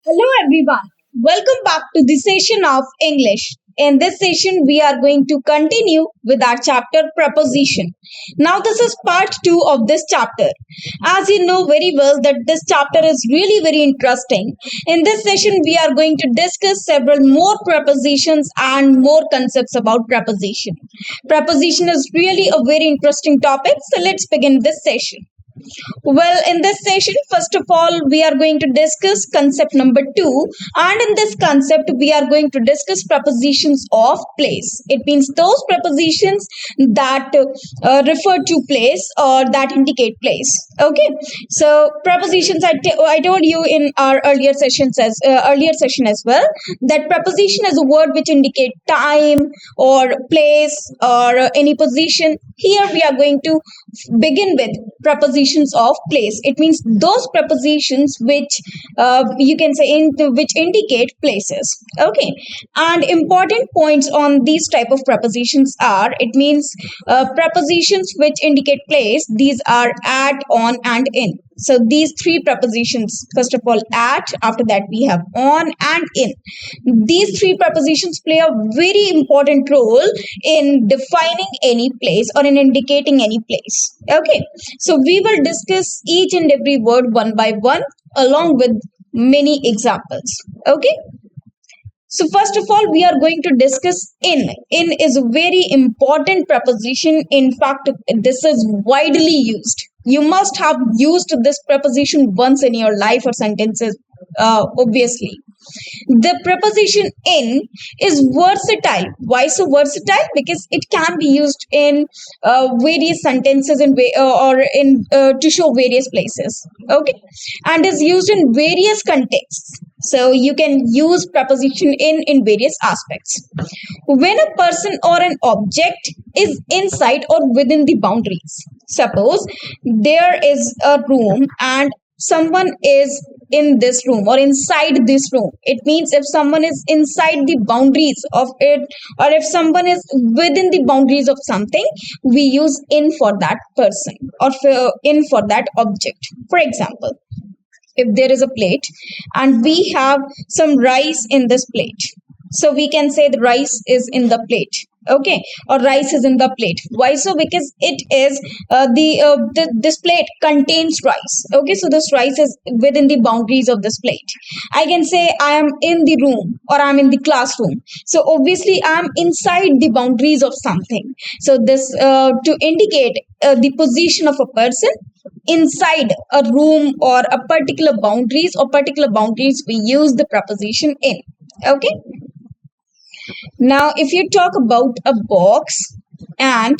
Hello everyone. Welcome back to the session of English. In this session, we are going to continue with our chapter Preposition. Now, this is part 2 of this chapter. As you know very well that this chapter is really very interesting. In this session, we are going to discuss several more prepositions and more concepts about preposition. Preposition is really a very interesting topic. So let's begin this session. Well, in this session, first of all, we are going to discuss concept number 2. And in this concept, we are going to discuss prepositions of place. It means those prepositions that refer to place or that indicate place. Okay. So prepositions, I told you in our earlier session as well, that preposition is a word which indicate time or place or any position. Here we are going to begin with prepositions of place. It means those prepositions which you can say which indicate places. Okay, and important points on these type of prepositions are, it means prepositions which indicate place, these are at, on and in. So these three prepositions, first of all at, after that we have on and in. These three prepositions play a very important role in defining any place or in indicating any place. Okay, so we will discuss each and every word one by one along with many examples. Okay, so first of all, we are going to discuss in. In is a very important preposition. In fact, this is widely used. You must have used this preposition once in your life or sentences, obviously. The preposition in is versatile. Why so versatile? Because it can be used in various sentences or in to show various places. Okay, and is used in various contexts. So you can use preposition in various aspects. When a person or an object is inside or within the boundaries. Suppose there is a room and someone is in this room or inside this room. It means if someone is inside the boundaries of it or if someone is within the boundaries of something, we use in for that person or in for that object. For example, if there is a plate and we have some rice in this plate, so we can say the rice is in the plate. Okay, or rice is in the plate. Why so? Because it is this plate contains rice. Okay, so this rice is within the boundaries of this plate. I can say I am in the room or I'm in the classroom, so obviously I'm inside the boundaries of something. So this to indicate the position of a person inside a room or a particular boundaries, we use the preposition in. Okay, now if you talk about a box and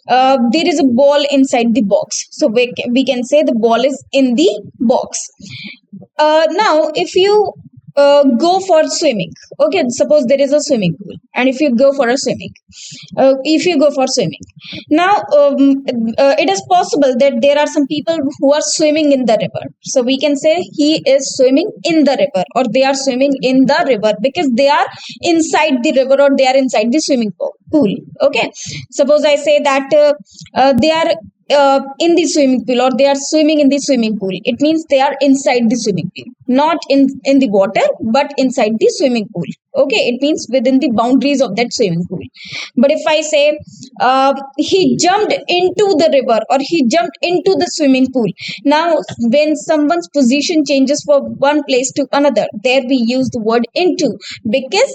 there is a ball inside the box, so we can say the ball is in the box. Now if you go for swimming, okay, suppose there is a swimming pool and if you go for swimming, now it is possible that there are some people who are swimming in the river, so we can say he is swimming in the river or they are swimming in the river because they are inside the river or they are inside the swimming pool. Okay, suppose I say that they are in the swimming pool or they are swimming in the swimming pool. It means they are inside the swimming pool, not in the water but inside the swimming pool. Okay, it means within the boundaries of that swimming pool. But if I say he jumped into the river or he jumped into the swimming pool, now when someone's position changes from one place to another, there we use the word into because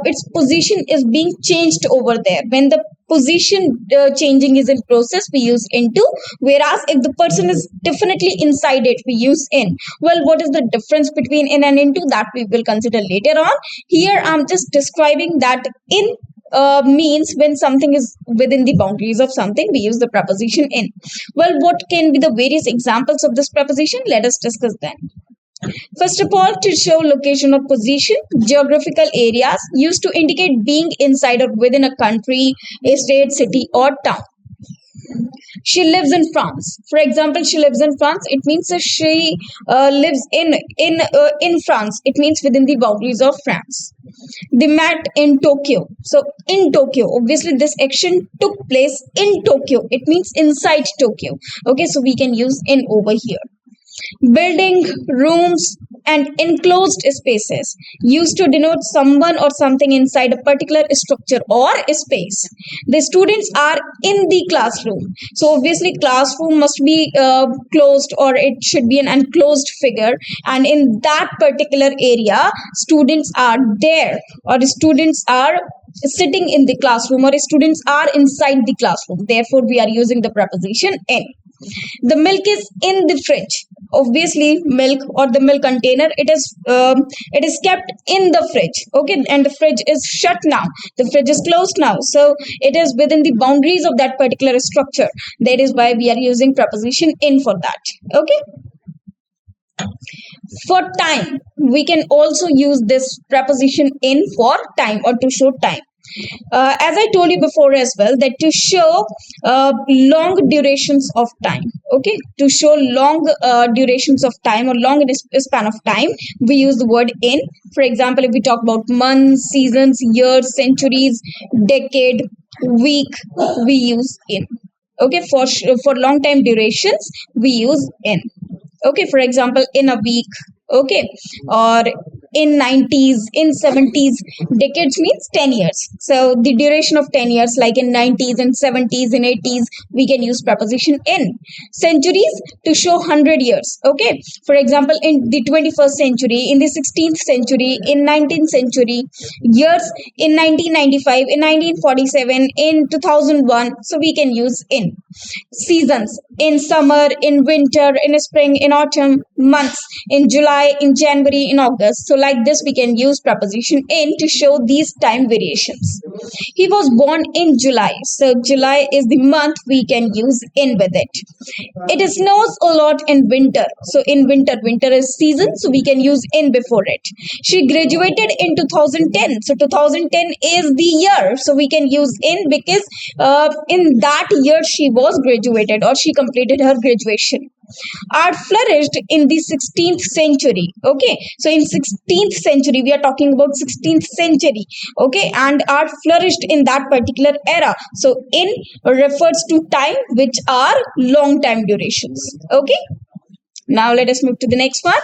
its position is being changed over there. When the position changing is in process, we use into, whereas if the person is definitely inside it, we use in. Well, what is the difference between in and into? That we will consider later on. Here I'm just describing that in means when something is within the boundaries of something, we use the preposition in. Well, what can be the various examples of this preposition? Let us discuss then. First of all, to show location or position, geographical areas used to indicate being inside or within a country, a state, city, or town. She lives in France. For example, she lives in France. It means that she lives in France. It means within the boundaries of France. They met in Tokyo. So in Tokyo, obviously this action took place in Tokyo. It means inside Tokyo. Okay, so we can use in over here. Building, rooms, and enclosed spaces, used to denote someone or something inside a particular structure or space. The students are in the classroom. So obviously classroom must be closed, or it should be an enclosed figure, and in that particular area students are there, or students are sitting in the classroom, or students are inside the classroom. Therefore we are using the preposition in. The milk is in the fridge. Obviously milk or the milk container, it is kept in the fridge, okay, and the fridge is shut now, the fridge is closed now, so it is within the boundaries of that particular structure. That is why we are using preposition in for that. Okay, for time we can also use this preposition in for time, or to show time. As I told you before as well, that to show long durations of time, okay, to show long durations of time or long span of time, we use the word in. For example, if we talk about months, seasons, years, centuries, decade, week, we use in. Okay, for long time durations we use in. Okay, for example, in a week, okay, or in 90s, in 70s. Decades means 10 years, so the duration of 10 years, like in 90s, in 70s, in 80s, we can use preposition in. Centuries, to show 100 years, okay, for example, in the 21st century, in the 16th century, in 19th century. Years, in 1995, in 1947, in 2001, so we can use in. Seasons, in summer, in winter, in spring, in autumn. Months, in July, in January, in August. So like this we can use preposition in to show these time variations. He was born in July, so July is the month, we can use in with it. It snows a lot in winter, so in winter is season, so we can use in before it. She graduated in 2010, so 2010 is the year, so we can use in, because in that year she was graduated, or she completed her graduation. Art flourished in the 16th century, okay, so in 16th century, we are talking about 16th century, okay, and art flourished in that particular era. So in refers to time which are long time durations. Okay, now let us move to the next one.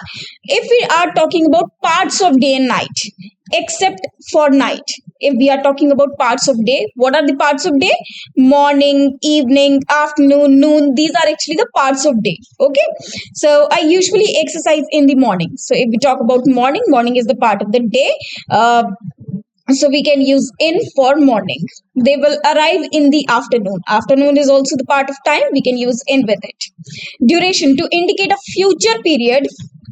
If we are talking about parts of day and night, except for night, if we are talking about parts of day, what are the parts of day? Morning, evening, afternoon, noon, these are actually the parts of day. Okay, so I usually exercise in the morning. So if we talk about morning is the part of the day. So we can use in for morning. They will arrive in the afternoon. Afternoon is also the part of time, we can use in with it. Duration, to indicate a future period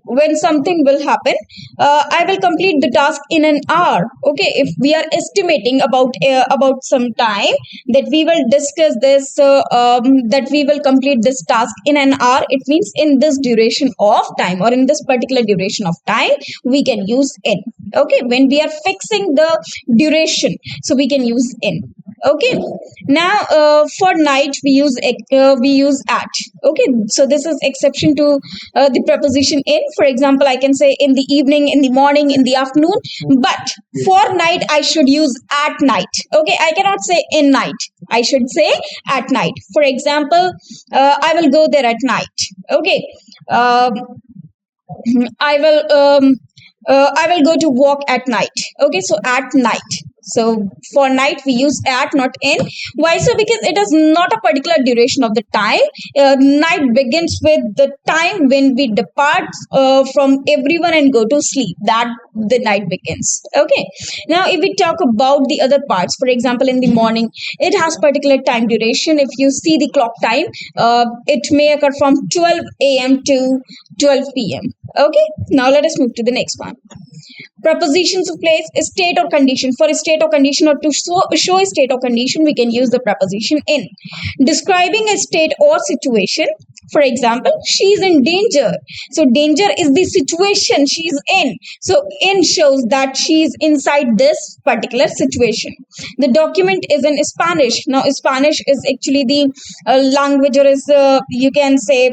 when something will happen. I will complete the task in an hour. Okay, if we are estimating about some time, that we will discuss this, that we will complete this task in an hour, it means in this duration of time, or in this particular duration of time, we can use in. Okay, when we are fixing the duration, so we can use in. Okay, now for night we use at. Okay, so this is exception to the preposition in. For example, I can say in the evening, in the morning, in the afternoon, but for night I should use at night. Okay, I cannot say in night, I should say at night. For example, I will go there at night. Okay, I will go to walk at night. Okay, so at night. So for night we use at, not in. Why so? Because it is not a particular duration of the time. Night begins with the time when we depart from everyone and go to sleep. That the night begins. Okay. Now if we talk about the other parts, for example, in the morning, it has particular time duration. If you see the clock time, it may occur from 12 a.m. to 12 p.m. Okay. Now let us move to the next one. Prepositions of place, state or condition. For a state or condition, or to show a state or condition, we can use the preposition in. Describing a state or situation. For example, she is in danger. So danger is the situation she is in. So in shows that she is inside this particular situation. The document is in Spanish. Now Spanish is actually the language, or is you can say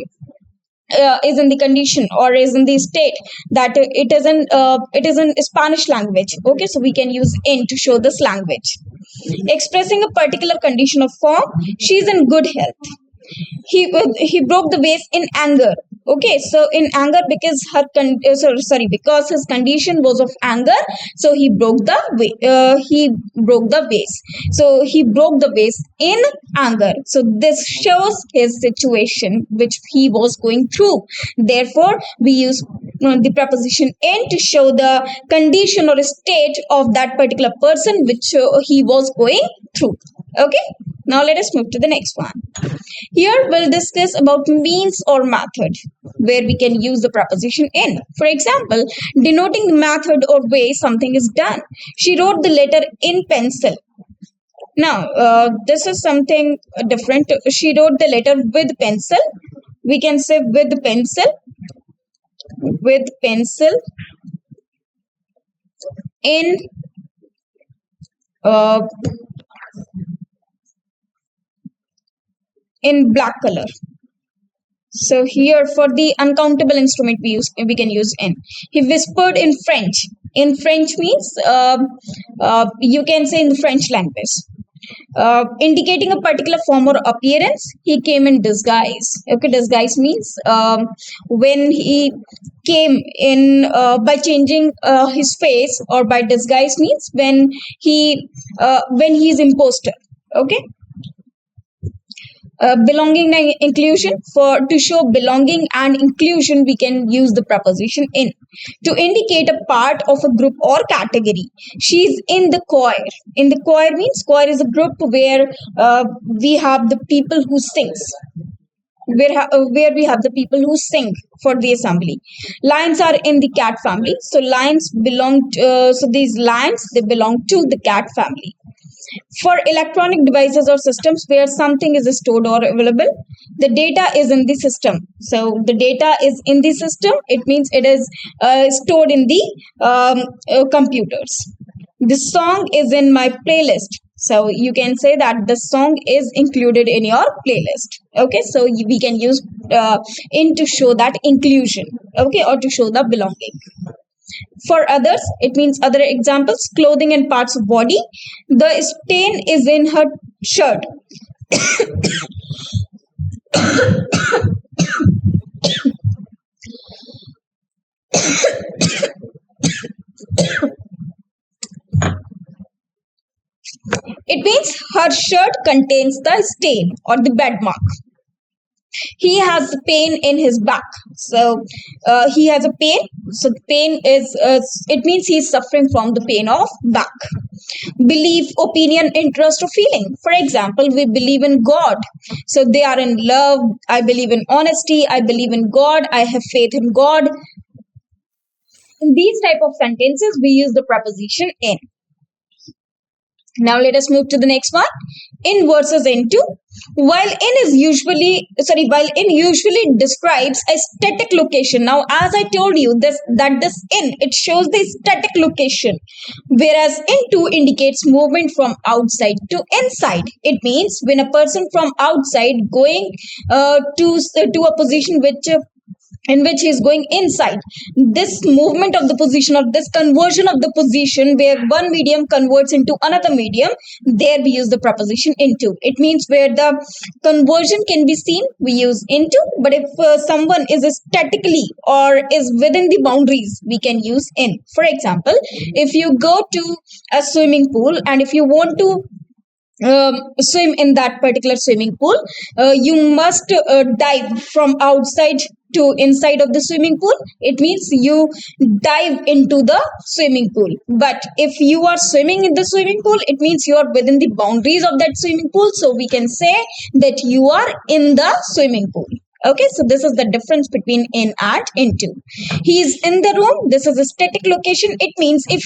is in the condition, or is in the state that it is in Spanish language. Okay, so we can use in to show this language. Expressing a particular condition of form, she is in good health. He broke the vase in anger. Okay, so in anger, because because his condition was of anger, so he broke the vase. So he broke the vase in anger. So this shows his situation which he was going through. Therefore, we use the preposition in to show the condition or state of that particular person which he was going through. Okay, now let us move to the next one. Here we'll discuss about means or method, where we can use the preposition in. For example, denoting the method or way something is done. She wrote the letter in pencil. Now, this is something different. She wrote the letter with pencil. We can say with pencil in uh, in black color. So here for the uncountable instrument we can use in. He whispered in French. In French means you can say in the French language. Indicating a particular form or appearance, he came in disguise. Okay, disguise means when he came in by changing his face, or by disguise means when he is imposter. Okay, belonging and inclusion. For to show belonging and inclusion, we can use the preposition in. To indicate a part of a group or category, she's in the choir. In the choir means choir is a group where we have the people who sings, where we have the people who sing for the assembly. Lions are in the cat family, so lions so these lions, they belong to the cat family. For electronic devices or systems where something is stored or available, the data is in the system. So the data is in the system, it means it is stored in the computers. The song is in my playlist. So you can say that the song is included in your playlist. Okay, so we can use in to show that inclusion, okay, or to show the belonging. For others, it means other examples, clothing and parts of body. The stain is in her shirt. It means her shirt contains the stain or the bed mark. He has pain in his back. So he has a pain. So the pain is, it means he is suffering from the pain of back. Belief, opinion, interest, or feeling. For example, we believe in God. So they are in love. I believe in honesty. I believe in God. I have faith in God. In these type of sentences, we use the preposition in. Now let us move to the next one. In versus into. While in usually describes a static location. Now, as I told you, this in, it shows the static location, whereas into indicates movement from outside to inside. It means when a person from outside going to a position in which he is going inside, this movement of the position, or this conversion of the position where one medium converts into another medium, there we use the preposition into. It means where the conversion can be seen, we use into. But if someone is statically or is within the boundaries, we can use in. For example, if you go to a swimming pool and if you want to swim in that particular swimming pool, you must dive from outside to inside of the swimming pool. It means you dive into the swimming pool. But if you are swimming in the swimming pool, it means you are within the boundaries of that swimming pool. So we can say that you are in the swimming pool. Okay, so this is the difference between in and into. He is in the room. This is a static location. It means if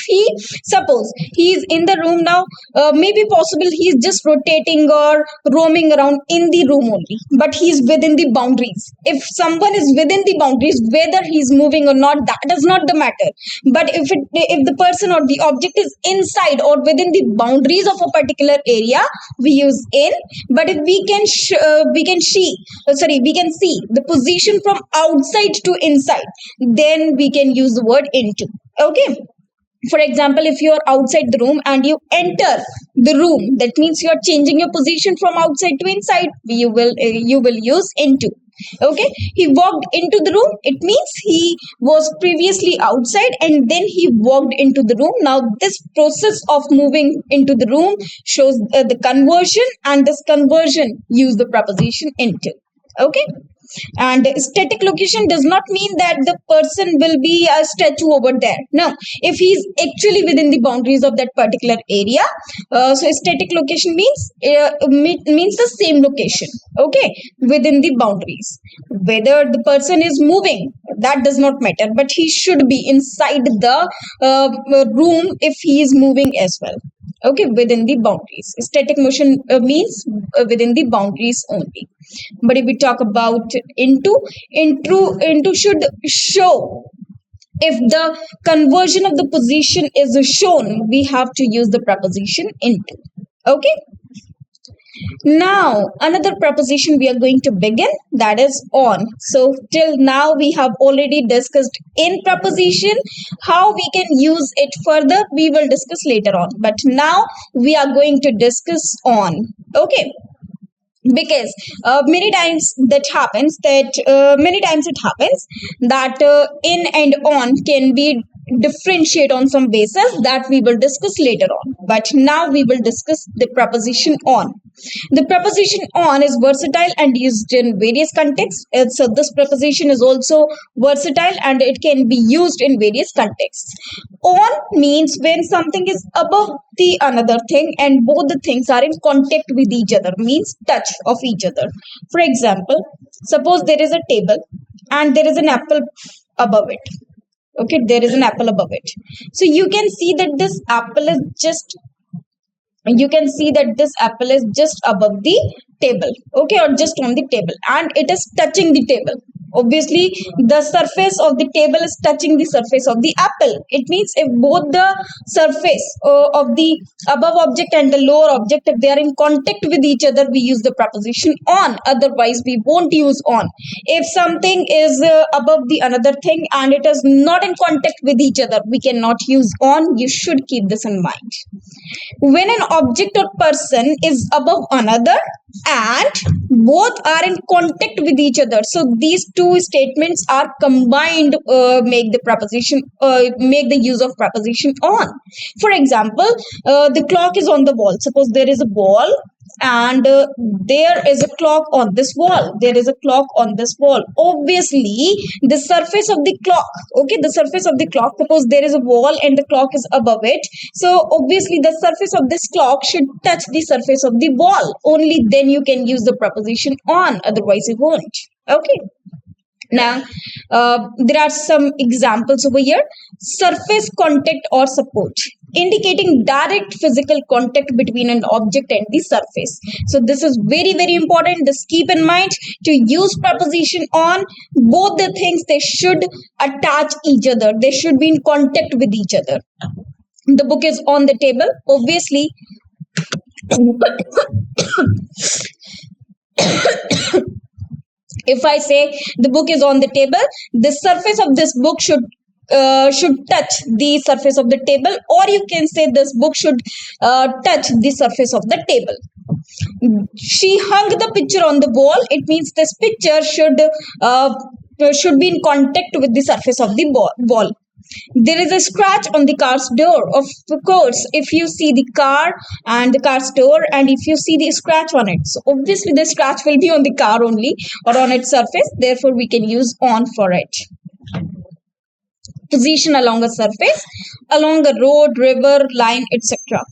suppose he is in the room now, maybe possible he is just rotating or roaming around in the room only, but he is within the boundaries. If someone is within the boundaries, whether he is moving or not, that does not the matter. But if the person or the object is inside or within the boundaries of a particular area, we use in. But if we can see the position from outside to inside, then we can use the word into. Okay, For example, if you are outside the room and you enter the room, that means you are changing your position from outside to inside. You will use into. Okay, he walked into the room, it means he was previously outside and then he walked into the room. Now this process of moving into the room shows the conversion, and this conversion use the preposition into. Okay, and static location does not mean that the person will be a statue over there. No, if he's actually within the boundaries of that particular area, so static location means the same location. Okay, within the boundaries. Whether the person is moving, that does not matter, but he should be inside the room if he is moving as well. Okay, within the boundaries. Static motion means within the boundaries only. But if we talk about into should show. If the conversion of the position is shown, we have to use the preposition into. Okay, now another preposition we are going to begin, that is on. So till now we have already discussed in preposition. How we can use it further we will discuss later on, but now we are going to discuss on. Okay, because many times it happens that in and on can be differentiate on some basis that we will discuss later on, but now we will discuss the preposition on. The preposition on is versatile and used in various contexts. So this preposition is also versatile and it can be used in various contexts. On means when something is above the another thing and both the things are in contact with each other, means touch of each other. For example, suppose there is a table and there is an apple above it. Okay, there is an apple above it. So you can see that this apple is just above the table. Okay, or just on the table, and it is touching the table. Obviously the surface of the table is touching the surface of the apple. It means if both the surface of the above object and the lower object, if they are in contact with each other, we use the preposition on. Otherwise we won't use on. If something is above the another thing and it is not in contact with each other, we cannot use on. You should keep this in mind. When an object or person is above another and both are in contact with each other, so these two statements are combined, make the use of preposition on. For example, the clock is on the wall. Suppose there is a wall and there is a clock on this wall. Obviously the surface of the clock, suppose there is a wall and the clock is above it, so obviously the surface of this clock should touch the surface of the wall. Only then you can use the preposition on, otherwise you won't. Okay, now there are some examples over here. Surface contact or support, indicating direct physical contact between an object and the surface. So this is very, very important. Just keep in mind to use preposition on. Both the things, they should attach each other. They should be in contact with each other. The book is on the table. Obviously, if I say the book is on the table, the surface of this book should touch the surface of the table, or you can say this book should touch the surface of the table. She hung the picture on the wall. It means this picture should be in contact with the surface of the wall. There is a scratch on the car's door. Of course, if you see the car and the car's door and if you see the scratch on it, so obviously the scratch will be on the car only or on its surface. Therefore, we can use on for it. Position along a surface, along a road, river, line, etc.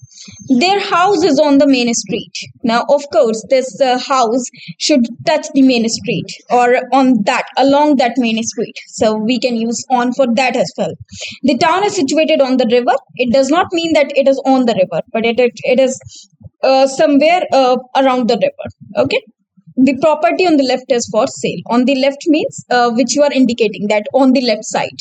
Their house is on the main street. Now, of course, this house should touch the main street or along that main street. So we can use on for that as well. The town is situated on the river. It does not mean that it is on the river, but it is somewhere around the river. Okay. The property on the left is for sale. On the left means which you are indicating, that on the left side.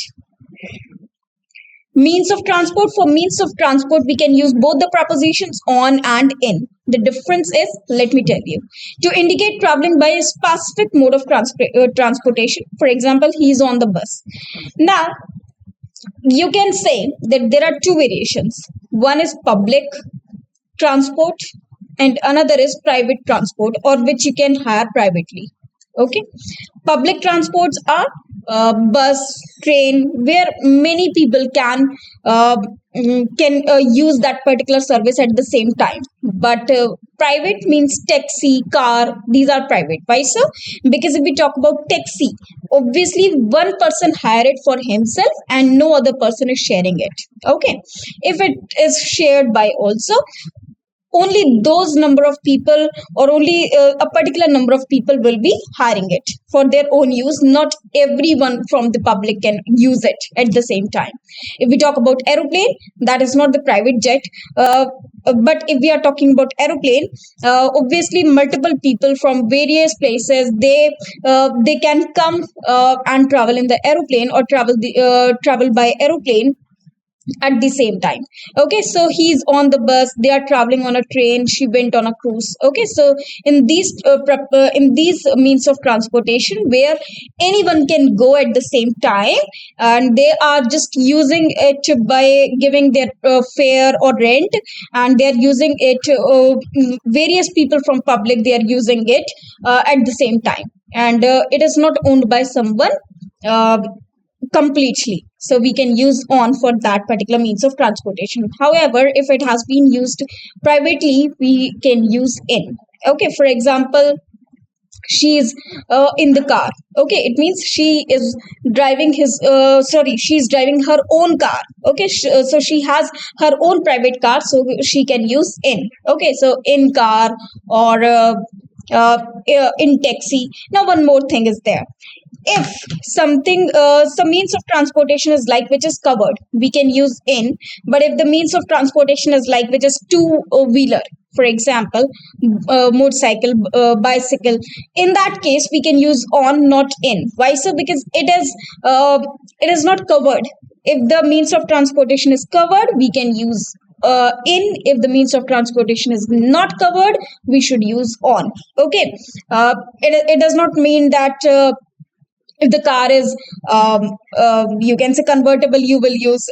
Means of transport. For means of transport, we can use both the prepositions on and in. The difference is, let me tell you, to indicate traveling by a specific mode of transportation. For example, he is on the bus. Now, you can say that there are two variations. One is public transport and another is private transport, or which you can hire privately. Okay, public transports are bus, train, where many people can use that particular service at the same time. But private means taxi, car, these are private. Why so? Because if we talk about taxi, obviously one person hire it for himself and no other person is sharing it. Okay, if it is shared by also, only those number of people, or only a particular number of people will be hiring it for their own use. Not everyone from the public can use it at the same time. If we talk about aeroplane, that is not the private jet. But if we are talking about aeroplane, obviously multiple people from various places, they can come and travel in the aeroplane, or travel by aeroplane at the same time. Okay, so he's on the bus, they are traveling on a train, she went on a cruise. Okay, so in these means of transportation where anyone can go at the same time, and they are just using it by giving their fare or rent, and they are using it, various people from public, they are using it at the same time, and it is not owned by someone uh, completely. So we can use on for that particular means of transportation. However, if it has been used privately, we can use in. Okay, for example, she is in the car. Okay, it means she is driving she's driving her own car. Okay, so she has her own private car, so she can use in. Okay, so in car, or in taxi. Now one more thing is there. If some means of transportation is like which is covered, we can use in. But if the means of transportation is like which is two wheeler, for example, motorcycle, bicycle, in that case we can use on, not in. Why so? Because it is not covered. If the means of transportation is covered, we can use in. If the means of transportation is not covered, we should use on. Okay, it does not mean that if the car is you can say convertible, you will use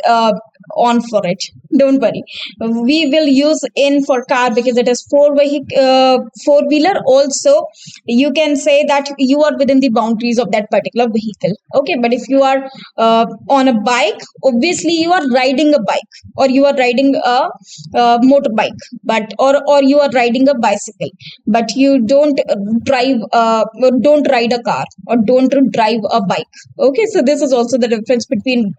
on for it. Don't worry, we will use in for car because it is four wheeler. Also, you can say that you are within the boundaries of that particular vehicle. Okay, but if you are on a bike, obviously you are riding a bike, or you are riding a motorbike, or you are riding a bicycle, but you don't ride a car, or don't drive a bike. Okay, so this is also the difference between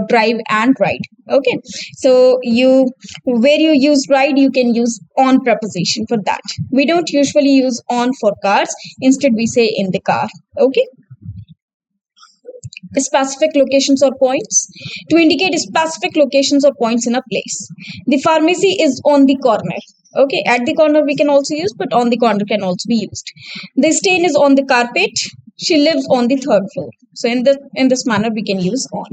drive and ride. Okay, so you where you use ride, you can use on preposition for that. We don't usually use on for cars, instead we say in the car. Okay, specific locations or points, to indicate specific locations or points in a place. The pharmacy is on the corner. Okay, at the corner we can also use, but on the corner can also be used. The stain is on the carpet. She lives on the third floor. So in this manner we can use on.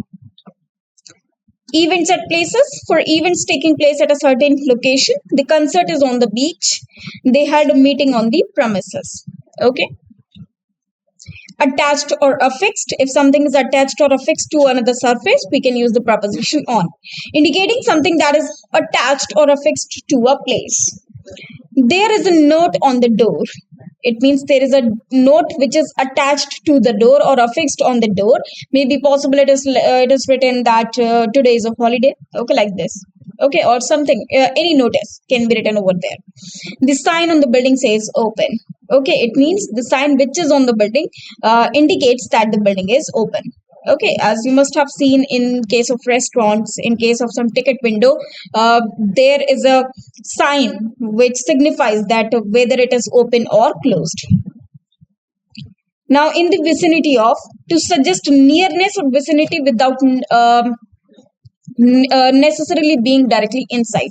Events at places, for events taking place at a certain location. The concert is on the beach. They had a meeting on the premises. Okay, attached or affixed, if something is attached or affixed to another surface, we can use the preposition on, indicating something that is attached or affixed to a place. There is a note on the door. It means there is a note which is attached to the door or affixed on the door. Maybe possible it is written that today is a holiday. Okay, like this. Okay, or something, any notice can be written over there. The sign on the building says open. Okay, it means the sign which is on the building indicates that the building is open. Okay, as you must have seen in case of restaurants, in case of some ticket window, there is a sign which signifies that whether it is open or closed. Now, in the vicinity of, to suggest nearness or vicinity without necessarily being directly inside.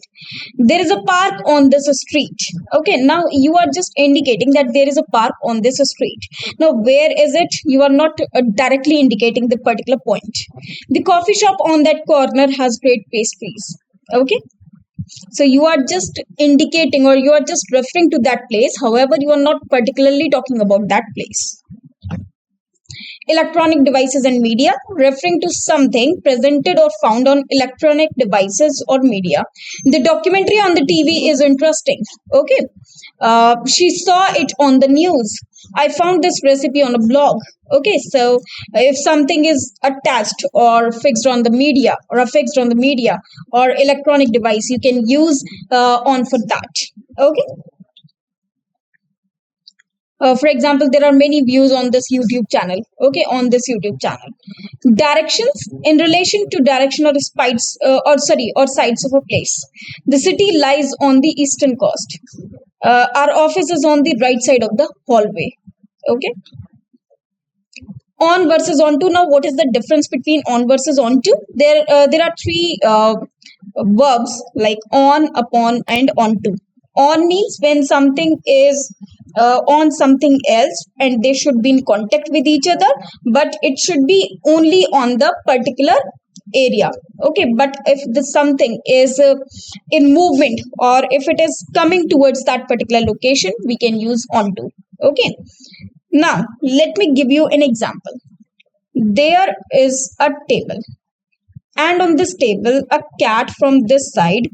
There is a park on this street. Okay, now you are just indicating that there is a park on this street. Now where is it? You are not directly indicating the particular point. The coffee shop on that corner has great pastries. Okay, so you are just indicating, or you are just referring to that place. However, you are not particularly talking about that place. Electronic devices and media, referring to something presented or found on electronic devices or media. The documentary on the TV is interesting. Okay. She saw it on the news. I found this recipe on a blog. Okay, so if something is attached or fixed on the media or affixed on the media or electronic device, you can use on for that. Okay. For example, there are many views on this YouTube channel. Okay, on this YouTube channel. Directions in relation to direction or sides, or sides of a place. The city lies on the eastern coast. Our office is on the right side of the hallway. Okay. On versus onto. Now, what is the difference between on versus onto? There are three verbs like on, upon, and onto. On means when something is on something else and they should be in contact with each other, but it should be only on the particular area. Okay, but if the something is in movement or if it is coming towards that particular location, we can use onto. Okay, now let me give you an example. There is a table, and on this table a cat from this side,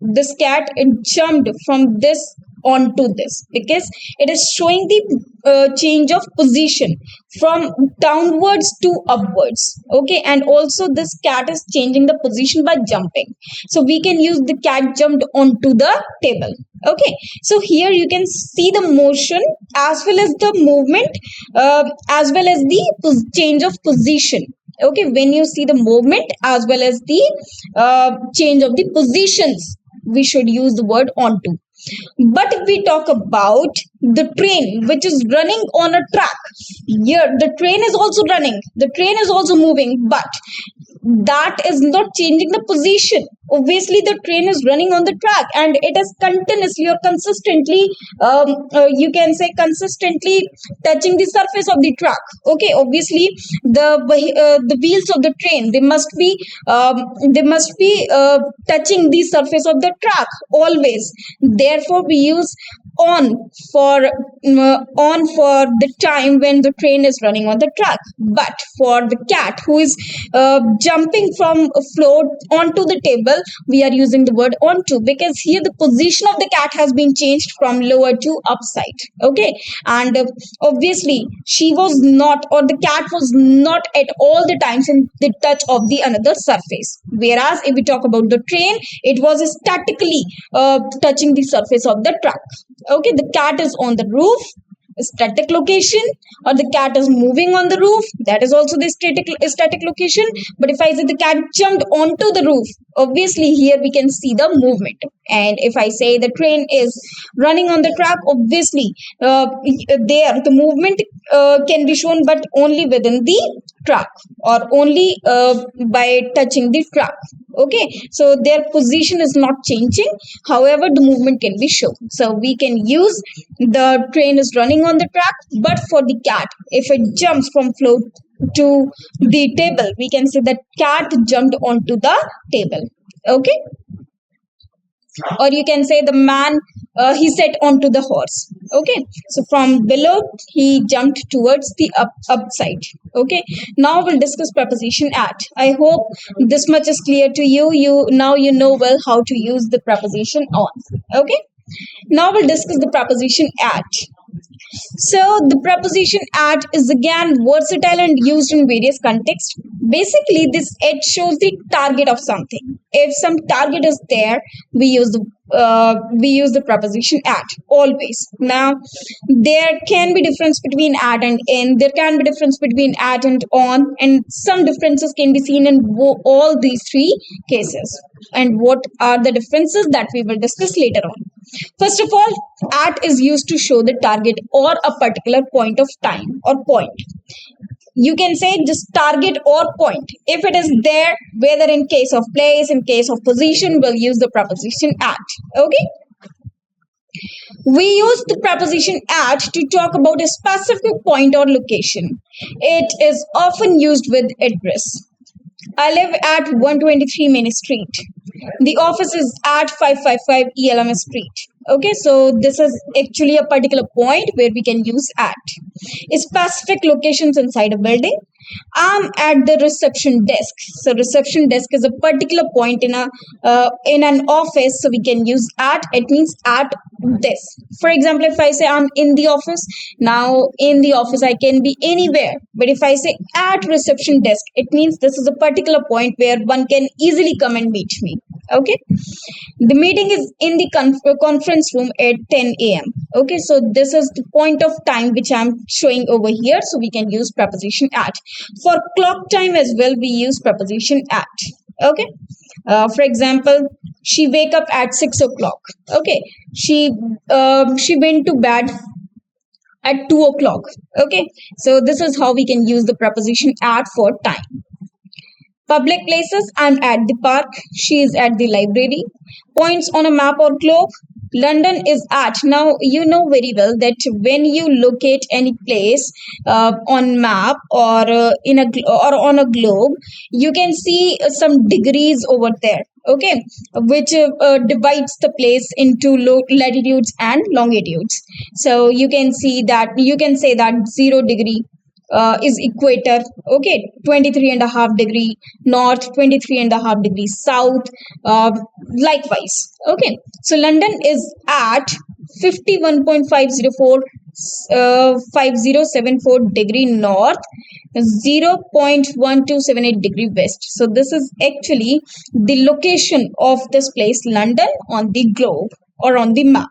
this cat jumped from this onto this because it is showing the change of position from downwards to upwards. Okay, and also this cat is changing the position by jumping, so we can use the cat jumped onto the table. Okay, so here you can see the motion as well as the movement, as well as the change of position. Okay, when you see the movement as well as the change of the positions, we should use the word onto. But if we talk about the train which is running on a track, here the train is also running, the train is also moving, but that is not changing the position. Obviously the train is running on the track and it is continuously or consistently, you can say consistently touching the surface of the track. Okay, obviously the wheels of the train, they must be touching the surface of the track always. Therefore we use on for the time when the train is running on the track. But for the cat who is jumping from a floor onto the table, we are using the word onto because here the position of the cat has been changed from lower to upside. Okay, and obviously she was not, or the cat was not at all the times in the touch of the another surface, whereas if we talk about the train, it was statically touching the surface of the track. Okay, the cat is on the roof, static location, or the cat is moving on the roof, that is also the static location. But if I say the cat jumped onto the roof, obviously here we can see the movement. And if I say the train is running on the track, obviously there the movement can be shown, but only within the track or only by touching the track. Okay, so their position is not changing, however the movement can be shown. So we can use the train is running on the track. But for the cat, if it jumps from floor to the table, we can say that cat jumped onto the table. Okay, or you can say the man, he sat onto the horse. Okay, so from below he jumped towards the upside. Okay, now we'll discuss preposition at. I hope this much is clear to you. You know well how to use the preposition on. Okay, now we'll discuss the preposition at. So the preposition at is again versatile and used in various contexts. Basically, this it shows the target of something. If some target is there, we use the preposition at always. Now, there can be difference between at and in. There can be difference between at and on, and some differences can be seen in all these three cases. And what are the differences that we will discuss later on. First of all, at is used to show the target or a particular point of time or point. You can say just target or point. If it is there, whether in case of place, in case of position, we'll use the preposition at. Okay. We use the preposition at to talk about a specific point or location. It is often used with address. I live at 123 Main Street. The office is at 555 ELM Street. Okay, so this is actually a particular point where we can use at. Specific locations inside a building. I'm at the reception desk. So reception desk is a particular point in an office. So we can use at. It means at this. For example, if I say I'm in the office, now in the office I can be anywhere. But if I say at reception desk, it means this is a particular point where one can easily come and meet me. Okay, the meeting is in the conference room at 10 a.m. Okay, so this is the point of time which I'm showing over here. So we can use preposition at. For clock time as well, we use preposition at. Okay, for example, she wake up at 6 o'clock. Okay, she went to bed at 2 o'clock. Okay, so this is how we can use the preposition at for time. Public places, I'm at the park, she is at the library. Points on a map or globe, London is at. Now you know very well that when you locate any place on map or or on a globe, you can see some degrees over there. Okay, which divides the place into latitudes and longitudes. So you can see that you can say that 0 degree is equator. Okay, 23.5 degree north, 23.5 degrees south, likewise. Okay, so London is at 51.504 5074 degree north, 0.1278 degree west. So this is actually the location of this place London on the globe or on the map.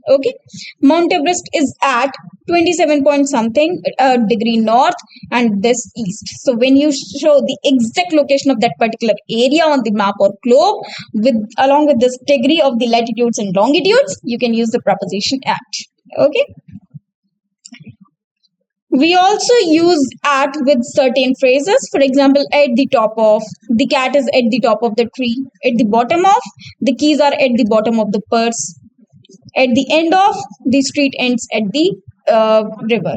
Okay, Mount Everest is at 27 point something degree north and this east. So when you show the exact location of that particular area on the map or globe with along with this degree of the latitudes and longitudes, you can use the preposition at. Okay, we also use at with certain phrases. For example, at the top of, the cat is at the top of the tree. At the bottom of, the keys are at the bottom of the purse. At the end of, the street ends at the river.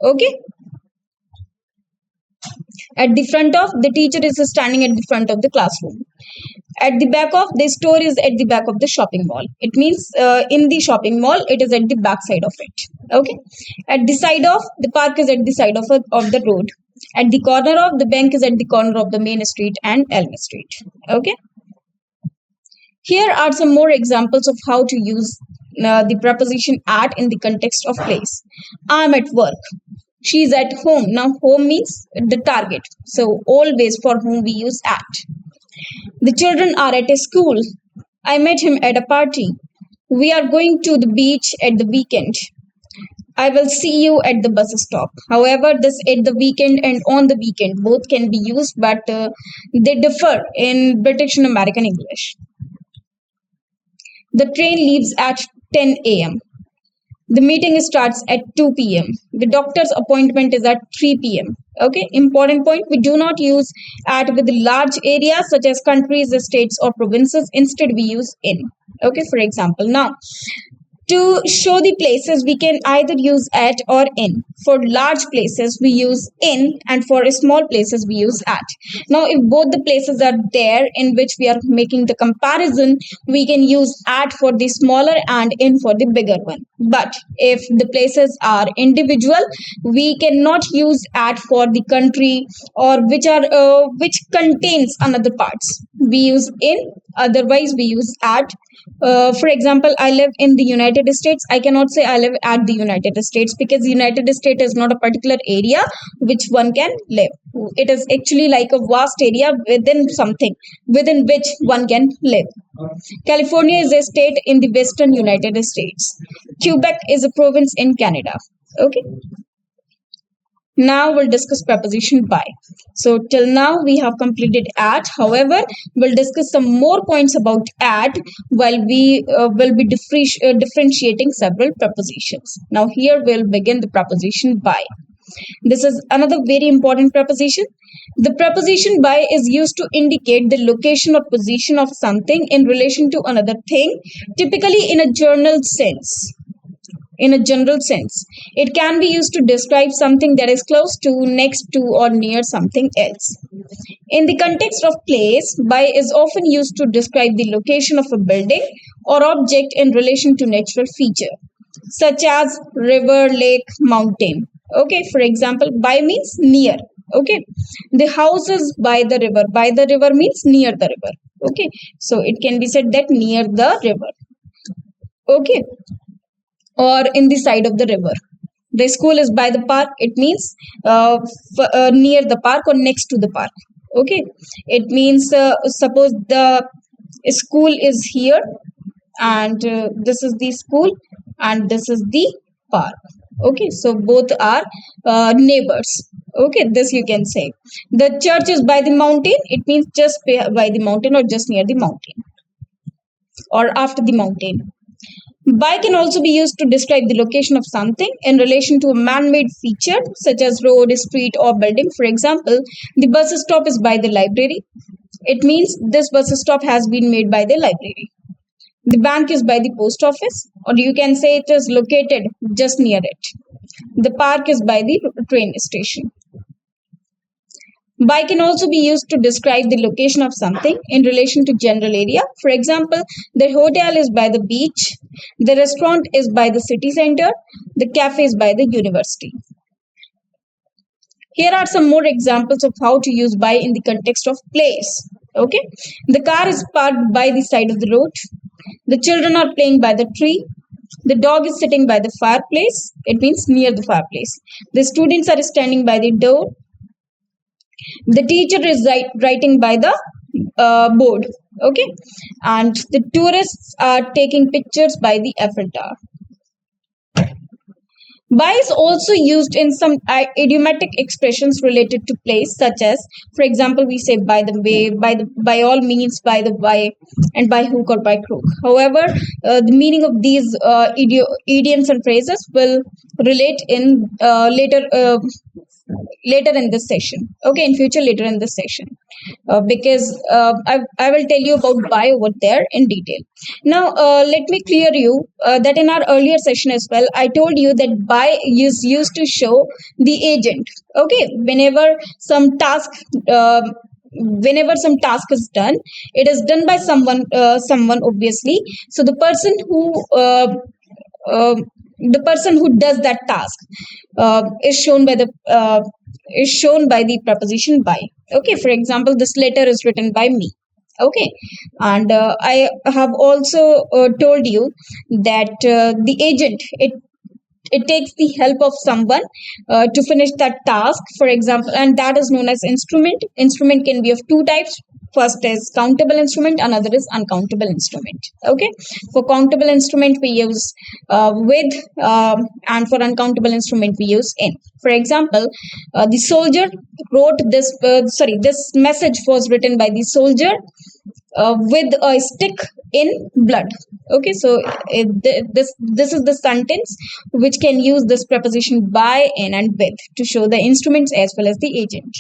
Okay, at the front of, the teacher is standing at the front of the classroom. At the back of, the store is at the back of the shopping mall. It means in the shopping mall, it is at the back side of it. Okay, at the side of, the park is at the side of the road. At the corner of, the bank is at the corner of the main street and Elm Street. Okay, here are some more examples of how to use the preposition at in the context of place. I'm at work. She's at home. Now, home means the target. So, always for whom we use at. The children are at a school. I met him at a party. We are going to the beach at the weekend. I will see you at the bus stop. However, this at the weekend and on the weekend both can be used, but they differ in British and American English. The train leaves at 10 a.m. The meeting starts at 2 p.m. The doctor's appointment is at 3 p.m. Okay, important point. We do not use at with large areas such as countries, states, or provinces. Instead, we use in. Okay, for example, now to show the places, we can either use at or in. For large places, we use in, and for small places, we use at. Now, if both the places are there in which we are making the comparison, we can use at for the smaller and in for the bigger one. But if the places are individual, we cannot use at for the country or which contains another parts. We use in, otherwise we use at. For example, I live in the United States. I cannot say I live at the United States because United States is not a particular area which one can live. It is actually like a vast area within something within which one can live. California is a state in the western United States. Quebec is a province in Canada. Okay. Now we'll discuss preposition by. So till now we have completed at. However, we'll discuss some more points about at while we will be differentiating several prepositions. Now here we'll begin the preposition by. This is another very important preposition. The preposition by is used to indicate the location or position of something in relation to another thing, typically in a general sense. in a general sense. It can be used to describe something that is close to, next to, or near something else. In the context of place, by is often used to describe the location of a building or object in relation to natural feature, such as river, lake, mountain. Okay, for example, by means near. Okay, the house is by the river. By the river means near the river. Okay, so it can be said that near the river. Okay, or in the side of the river. The school is by the park. It means near the park or next to the park. Okay, it means suppose the school is here, and this is the school, and this is the park. Okay, so both are neighbors. Okay, this you can say. The church is by the mountain. It means just by the mountain or just near the mountain or after the mountain. By can also be used to describe the location of something in relation to a man-made feature such as road, street, or building. For example, the bus stop is by the library. It means this bus stop has been made by the library. The bank is by the post office, or you can say it is located just near it. The park is by the train station. By can also be used to describe the location of something in relation to general area. For example, the hotel is by the beach, the restaurant is by the city center, the cafe is by the university. Here are some more examples of how to use by in the context of place. Okay, the car is parked by the side of the road. The children are playing by the tree. The dog is sitting by the fireplace. It means near the fireplace. The students are standing by the door. The teacher is writing by the board. Okay, and the tourists are taking pictures by the Eiffel Tower. By is also used in some idiomatic expressions related to place, such as, for example, we say by the way, by all means, by the by, and by hook or by crook. However, the meaning of these idioms and phrases will relate in later in this session. Okay, in future later in this session, because I will tell you about by over there in detail. Now let me clear you that in our earlier session as well, I told you that by is used to show the agent. Okay, whenever some task is done, it is done by someone obviously. So the person who does that task is shown by the preposition by. Okay, for example, this letter is written by me. Okay, and I have also told you that the agent, it takes the help of someone to finish that task, for example, and that is known as instrument. Instrument can be of two types. First is countable instrument, another is uncountable instrument. Okay, for countable instrument we use with, and for uncountable instrument we use in. For example, the soldier wrote this this message was written by the soldier with a stick in blood. Okay, so this is the sentence which can use this preposition by, in, and with to show the instruments as well as the agent.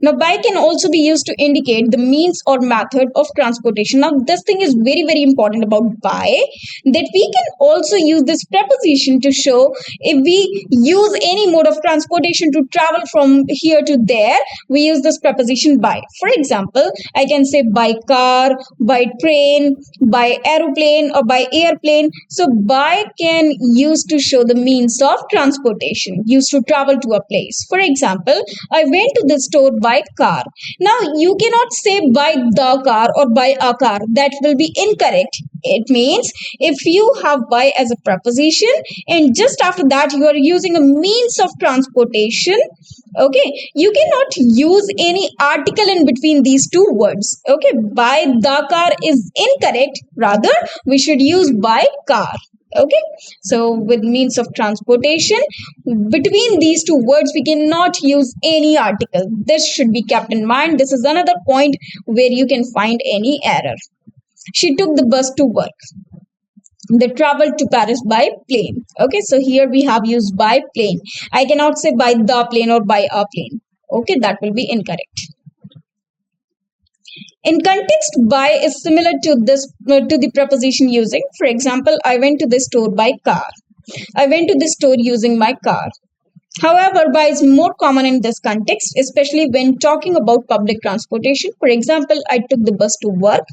Now, by can also be used to indicate the means or method of transportation. Now, this thing is very, very important about by, that we can also use this preposition to show if we use any mode of transportation to travel from here to there, we use this preposition by. For example, I can say by car, by train, by aeroplane, or by airplane. So, by can use to show the means of transportation used to travel to a place. For example, I went to the store by car. Now you cannot say by the car or by a car. That will be incorrect. It means if you have by as a preposition and just after that you are using a means of transportation, okay, you cannot use any article in between these two words. Okay, by the car is incorrect. Rather, we should use by car. Okay, so with means of transportation, between these two words we cannot use any article. This should be kept in mind. This is another point where you can find any error. She took the bus to work. They traveled to Paris by plane. Okay, so here we have used by plane. I cannot say by the plane or by a plane. Okay, that will be incorrect. In context, by is similar to this to the preposition using. For example, I went to the store by car. I went to the store using my car. However, by is more common in this context, especially when talking about public transportation. For example, I took the bus to work.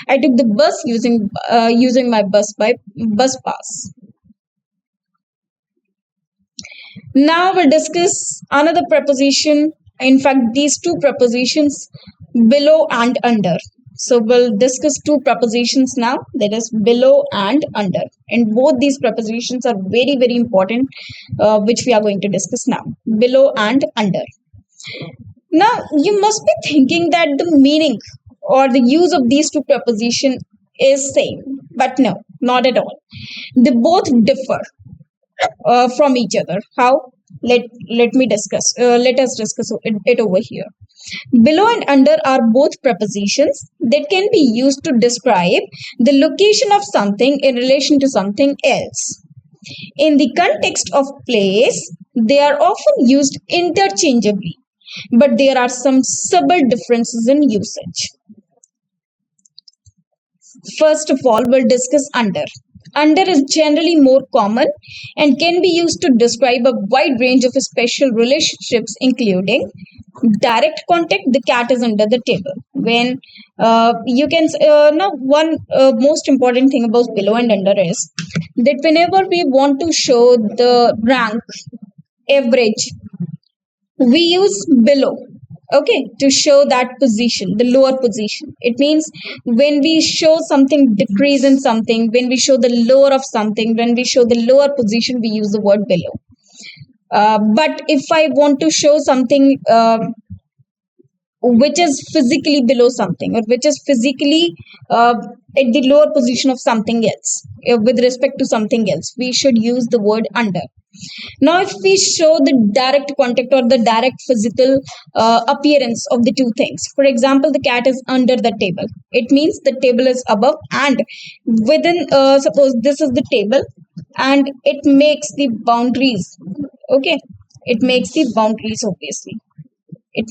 I took the bus using my bus pass. Now we'll discuss another preposition. In fact, these two prepositions, below and under. So we'll discuss two prepositions now, that is below and under. And both these prepositions are very, very important, which we are going to discuss now. Below and under. Now, you must be thinking that the meaning or the use of these two prepositions is same, but no, not at all. They both differ from each other. How? Let me discuss. Let us discuss it over here. Below and under are both prepositions that can be used to describe the location of something in relation to something else. In the context of place, they are often used interchangeably, but there are some subtle differences in usage. First of all, we'll discuss under. Under is generally more common and can be used to describe a wide range of special relationships, including direct contact. The cat is under the table. When you can now one most important thing about below and under is that whenever we want to show the rank, average, we use below, okay, to show that position, the lower position. It means when we show something decrease in something, when we show the lower of something, when we show the lower position, we use the word below. But if I want to show something which is physically below something, or which is physically at the lower position of something else, with respect to something else, we should use the word under. Now, if we show the direct contact or the direct physical appearance of the two things, for example, the cat is under the table, it means the table is above, and within, suppose this is the table, and it makes the boundaries, okay, it makes the boundaries, obviously. It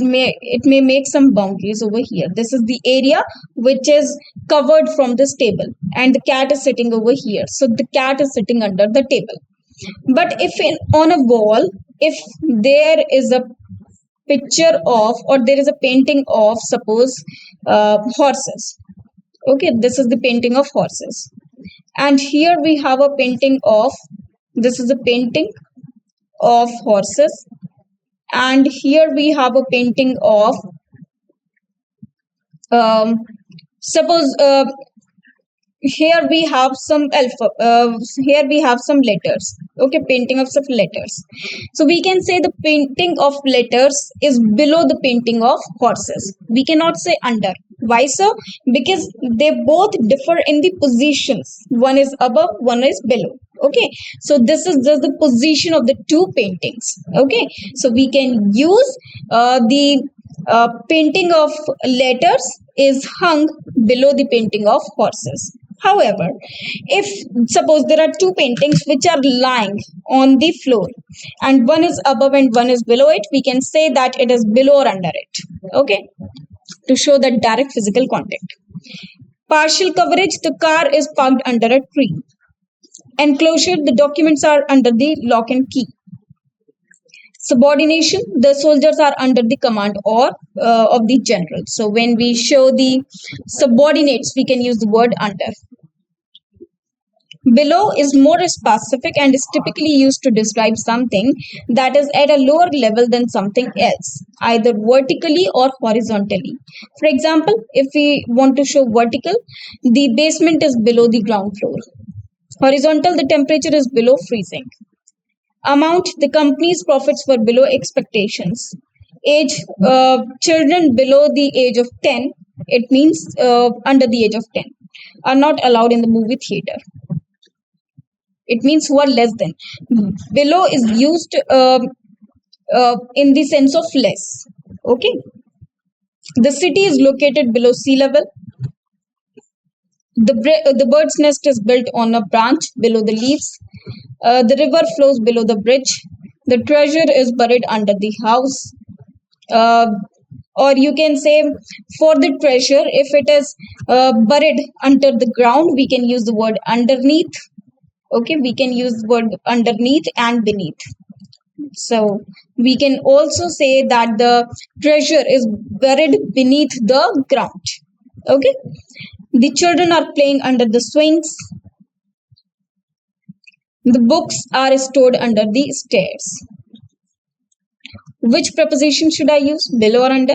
may make some boundaries over here. This is the area which is covered from this table, and the cat is sitting over here. So the cat is sitting under the table. But if on a wall, if there is a picture of, or there is a painting of, suppose horses, okay, this is the painting of horses, and here we have a painting of, this is a painting of horses, and here we have a painting of suppose here we have some here we have some letters, okay, painting of some letters. So we can say the painting of letters is below the painting of horses. We cannot say under. Why so? Because they both differ in the positions. One is above, one is below. Okay, so this is just the position of the two paintings. Okay, so we can use the painting of letters is hung below the painting of horses. However, if suppose there are two paintings which are lying on the floor, and one is above and one is below it, we can say that it is below or under it. Okay, to show that direct physical contact. Partial coverage, the car is parked under a tree. Enclosure, the documents are under the lock and key. Subordination, the soldiers are under the command or of the general. So when we show the subordinates, we can use the word under. Below is more specific and is typically used to describe something that is at a lower level than something else, either vertically or horizontally. For example, if we want to show vertical, the basement is below the ground floor. Horizontal, the temperature is below freezing. Amount, the company's profits were below expectations. Age, children below the age of 10, it means under the age of 10, are not allowed in the movie theater. It means who are less than. Below is used in the sense of less. Okay. The city is located below sea level. The bird's nest is built on a branch below the leaves. The river flows below the bridge. The treasure is buried under the house. Or you can say for the treasure, if it is buried under the ground, we can use the word underneath. Okay, we can use the word underneath and beneath. So we can also say that the treasure is buried beneath the ground. Okay, the children are playing under the swings. The books are stored under the stairs. Which preposition should I use? Below or under?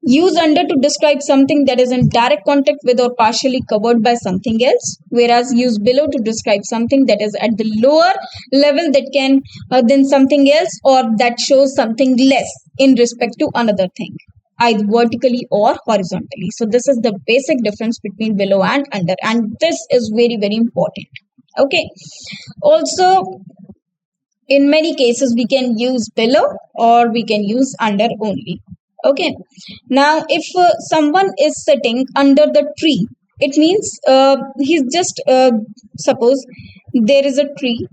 Use under to describe something that is in direct contact with or partially covered by something else, whereas use below to describe something that is at the lower level that can than something else, or that shows something less in respect to another thing, either vertically or horizontally. So this is the basic difference between below and under, and this is very, very important. Okay. Also, in many cases we can use below or we can use under only. Okay, now if someone is sitting under the tree, it means he's just suppose there is a tree.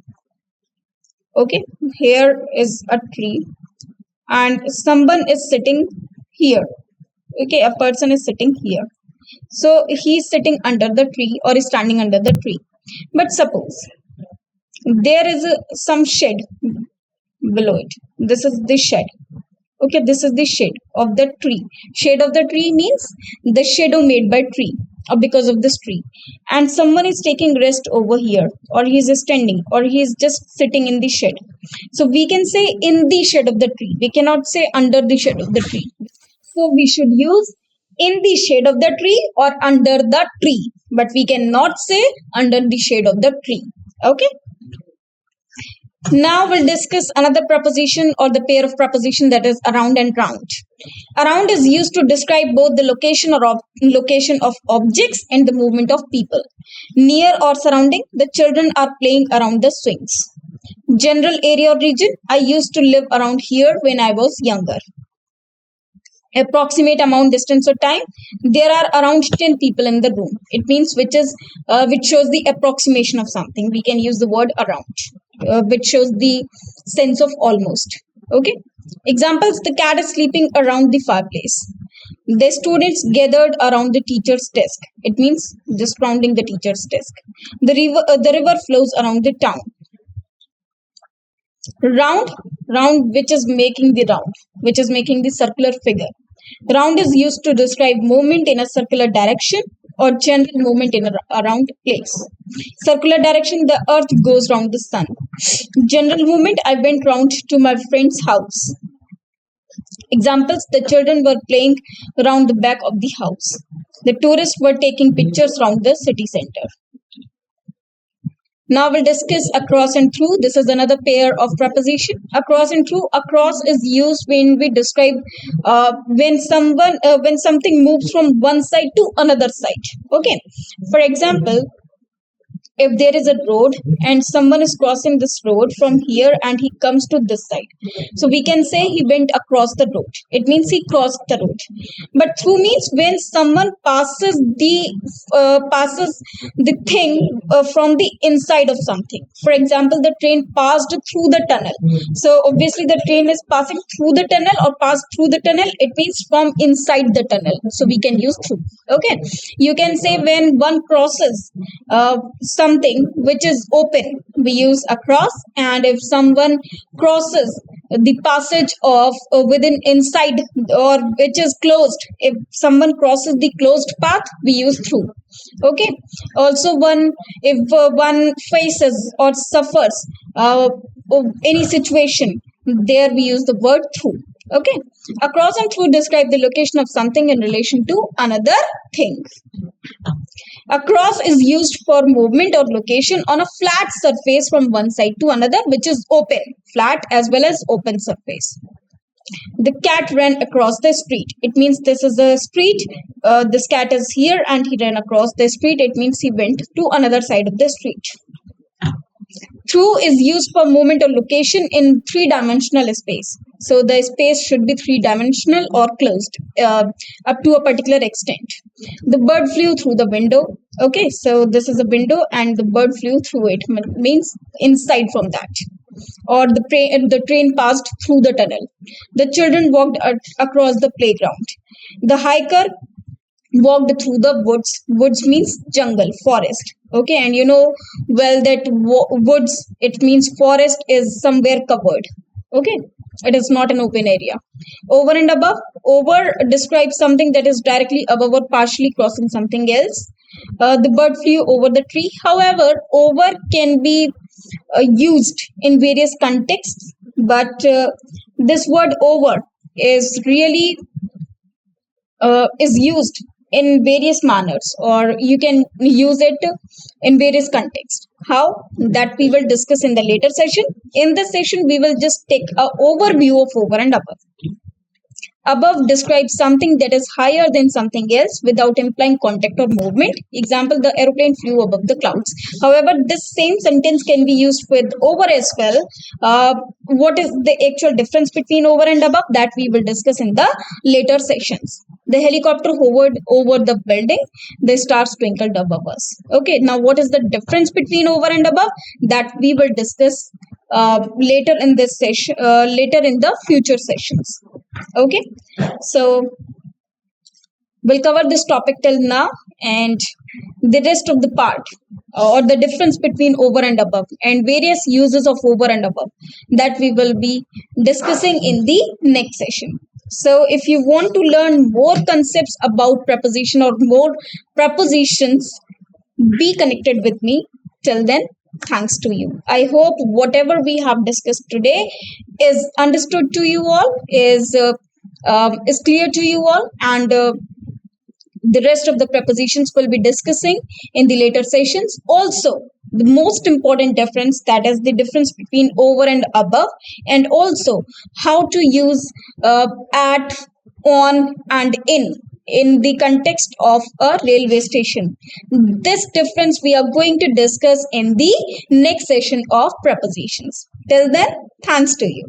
Okay, here is a tree and someone is sitting here. Okay, a person is sitting here, so he's sitting under the tree or is standing under the tree. But suppose there is some shed below it. This is the shed. Okay, this is the shade of the tree. Shade of the tree means the shadow made by tree or because of this tree. And someone is taking rest over here, or he is standing, or he is just sitting in the shade. So we can say in the shade of the tree. We cannot say under the shade of the tree. So we should use in the shade of the tree or under the tree, but we cannot say under the shade of the tree. Okay. Now we'll discuss another preposition or the pair of preposition, that is around and round. Around is used to describe both the location or location of objects and the movement of people. Near or surrounding, the children are playing around the swings. General area or region, I used to live around here when I was younger. Approximate amount, distance or time, there are around 10 people in the room. It means which shows the approximation of something. We can use the word around, which shows the sense of almost. Okay, examples: the cat is sleeping around the fireplace. The students gathered around the teacher's desk. It means just surrounding the teacher's desk. The river flows around the town. Round, which is making the round, which is making the circular figure. Round is used to describe movement in a circular direction or general movement in a round place. Circular direction, the earth goes round the sun. General movement, I went round to my friend's house. Examples: the children were playing around the back of the house. The tourists were taking pictures around the city center. Now we'll discuss across and through. This is another pair of preposition. Across and through. Across is used when we describe when something moves from one side to another side. Okay. For example, if there is a road and someone is crossing this road from here and he comes to this side, so we can say he went across the road. It means he crossed the road. But through means when someone passes the thing from the inside of something. For example, the train passed through the tunnel. So obviously the train is passing through the tunnel or passed through the tunnel. It means from inside the tunnel. So we can use through. Okay. You can say when one crosses something which is open, we use across. And if someone crosses the passage of within inside or which is closed, if someone crosses the closed path, we use through. Okay. Also, if one faces or suffers any situation, there we use the word through. Okay. Across and through describe the location of something in relation to another thing. Across is used for movement or location on a flat surface from one side to another, which is open, flat as well as open surface. The cat ran across the street. It means this is a street. This cat is here and he ran across the street. It means he went to another side of the street. Through is used for movement or location in three-dimensional space. So the space should be three-dimensional or closed up to a particular extent. The bird flew through the window. Okay, so this is a window and the bird flew through it, means inside from that. Or the train passed through the tunnel. The children walked across the playground. The hiker walked through the woods means jungle, forest. Okay, and you know well that woods, it means forest is somewhere covered. Okay, it is not an open area. Over and above, over describes something that is directly above or partially crossing something else. The bird flew over the tree. However, over can be used in various contexts, but this word over is really is used in various manners, or you can use it in various contexts. How? That we will discuss in the later session. In this session, we will just take an overview of over and above. Above describes something that is higher than something else without implying contact or movement. Example, the aeroplane flew above the clouds. However, this same sentence can be used with over as well. What is the actual difference between over and above? That we will discuss in the later sessions. The helicopter hovered over the building. The stars twinkled above us. Okay, now what is the difference between over and above? That we will discuss later in this session, later in the future sessions. Okay, so we'll cover this topic till now, and the rest of the part, or the difference between over and above and various uses of over and above, that we will be discussing in the next session. So if you want to learn more concepts about preposition or more prepositions, be connected with me. Till then, thanks to you. I hope whatever we have discussed today is understood to you all, is clear to you all, and the rest of the prepositions will be discussing in the later sessions. Also, the most important difference, that is the difference between over and above, and also how to use at, on, and in the context of a railway station. This difference we are going to discuss in the next session of prepositions. Till then, thanks to you.